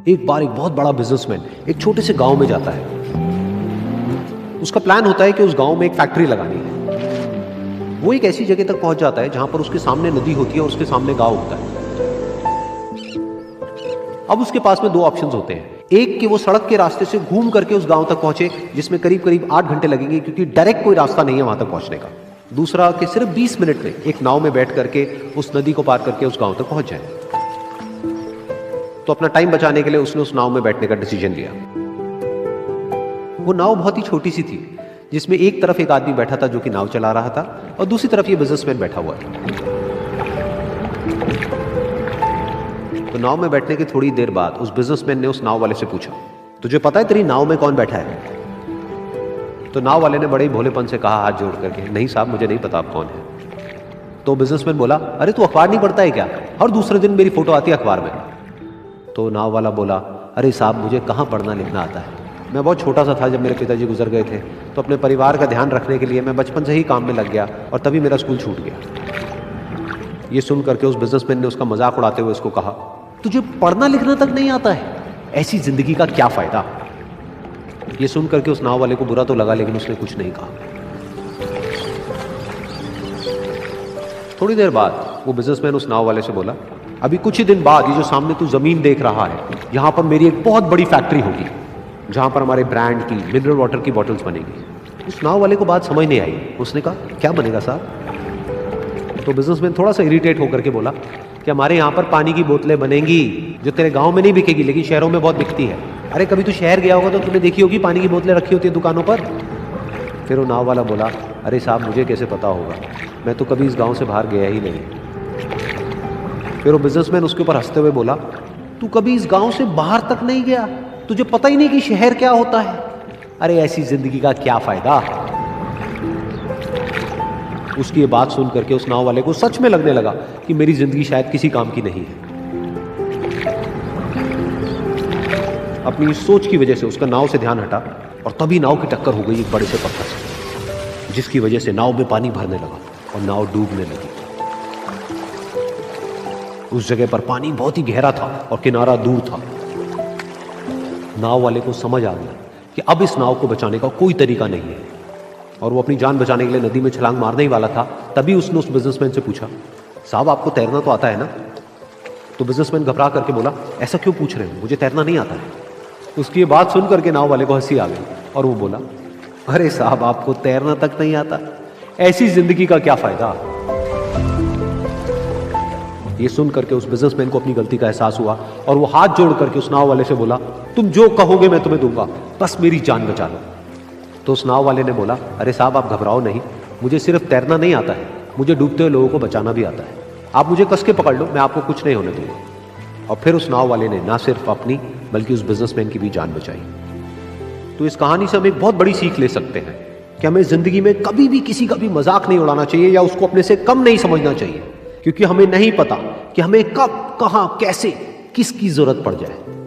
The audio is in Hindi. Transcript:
एक बार एक बहुत बड़ा बिजनेसमैन एक छोटे से गांव में जाता है। उसका प्लान होता है कि उस गांव में एक फैक्ट्री लगानी है। वो एक ऐसी जगह तक पहुंच जाता है जहां पर उसके सामने नदी होती है और उसके सामने गांव होता है। अब उसके पास में दो ऑप्शंस होते हैं। एक कि वो सड़क के रास्ते से घूम करके उस गांव तक पहुंचे, जिसमें करीब करीब 8 घंटे लगेंगे, क्योंकि डायरेक्ट कोई रास्ता नहीं है वहां तक पहुंचने का। दूसरा कि सिर्फ 20 मिनट में एक नाव में बैठ करके उस नदी को पार करके उस गांव तक पहुंच जाए। तो अपना टाइम बचाने के लिए उसने उस नाव में बैठने का डिसीजन लिया। वो नाव बहुत ही छोटी सी थी, जिसमें एक तरफ एक आदमी बैठा था जो कि नाव चला रहा था और दूसरी तरफ ये बिजनेसमैन बैठा हुआ था। तो नाव में बैठने की थोड़ी देर बाद उस बिजनेसमैन ने उस नाव वाले से पूछा, तुझे पता है तेरी नाव में कौन बैठा है? तो नाव वाले ने बड़े ही भोलेपन से कहा हाथ जोड़ करके, नहीं साहब मुझे नहीं पता आप कौन है। तो बिजनेसमैन बोला, अरे तू अखबार नहीं पढ़ता है क्या? हर दूसरे दिन मेरी फोटो आती है अखबार में। तो नाव वाला बोला, अरे साहब मुझे कहाँ पढ़ना लिखना आता है, मैं बहुत छोटा सा था जब मेरे पिताजी गुजर गए थे, तो अपने परिवार का ध्यान रखने के लिए मैं बचपन से ही काम में लग गया और तभी मेरा स्कूल छूट गया। ये सुन करके उस बिजनेसमैन ने उसका मजाक उड़ाते हुए उसको कहा, तुझे पढ़ना लिखना तक नहीं आता है, ऐसी जिंदगी का क्या फायदा? ये सुन करके उस नाव वाले को बुरा तो लगा, लेकिन उसने कुछ नहीं कहा। थोड़ी देर बाद वो बिजनेसमैन उस नाव वाले से बोला, अभी कुछ ही दिन बाद ये जो सामने तू जमीन देख रहा है, यहां पर मेरी एक बहुत बड़ी फैक्ट्री होगी जहां पर हमारे ब्रांड की मिनरल वाटर की बॉटल्स बनेगी। उस नाव वाले को बात समझ नहीं आई। उसने कहा, क्या बनेगा साहब? तो बिजनेसमैन थोड़ा सा इरिटेट होकर के बोला कि हमारे यहाँ पर पानी की बोतलें बनेंगी जो तेरे गांव में नहीं बिकेगी, लेकिन शहरों में बहुत बिकती है। अरे कभी तू शहर गया होगा तो तूने देखी होगी पानी की बोतलें रखी होती है दुकानों पर। फिर वो नाव वाला बोला, अरे साहब मुझे कैसे पता होगा, मैं तो कभी इस गाँव से बाहर गया ही नहीं। फिर वो बिजनेसमैन उसके ऊपर हंसते हुए बोला, तू कभी इस गांव से बाहर तक नहीं गया, तुझे पता ही नहीं कि शहर क्या होता है? अरे ऐसी जिंदगी का क्या फायदा? उसकी ये बात सुन करके उस नाव वाले को सच में लगने लगा कि मेरी जिंदगी शायद किसी काम की नहीं है। अपनी इस सोच की वजह से उसका नाव से ध्यान हटा और तभी नाव की टक्कर हो गई एक बड़े से पत्थर से, जिसकी वजह से नाव में पानी भरने लगा और नाव डूबने लगी। उस जगह पर पानी बहुत ही गहरा था और किनारा दूर था। नाव वाले को समझ आ गया कि अब इस नाव को बचाने का कोई तरीका नहीं है और वो अपनी जान बचाने के लिए नदी में छलांग मारने ही वाला था। तभी उसने उस बिजनेसमैन से पूछा, साहब आपको तैरना तो आता है ना? तो बिजनेसमैन घबरा करके बोला, ऐसा क्यों पूछ रहे हो, मुझे तैरना नहीं आता है। उसकी ये बात सुन करके नाव वाले को हंसी आ गई और वो बोला, अरे साहब आपको तैरना तक नहीं आता, ऐसी जिंदगी का क्या फायदा? ये सुन करके उस बिजनेसमैन को अपनी गलती का एहसास हुआ और वो हाथ जोड़ करके उस नाव वाले से बोला, तुम जो कहोगे मैं तुम्हें दूंगा, बस मेरी जान बचा लो। तो उस नाव वाले ने बोला, अरे साहब आप घबराओ नहीं, मुझे सिर्फ तैरना नहीं आता है, मुझे डूबते हुए लोगों को बचाना भी आता है। आप मुझे कस के पकड़ लो, मैं आपको कुछ नहीं होने दूंगा। और फिर उस नाव वाले ने ना सिर्फ अपनी बल्कि उस बिजनेसमैन की भी जान बचाई। तो इस कहानी से हम एक बहुत बड़ी सीख ले सकते हैं कि हमें जिंदगी में कभी भी किसी का भी मजाक नहीं उड़ाना चाहिए या उसको अपने से कम नहीं समझना चाहिए, क्योंकि हमें नहीं पता कि हमें कब, कहां, कैसे, किसकी जरूरत पड़ जाए।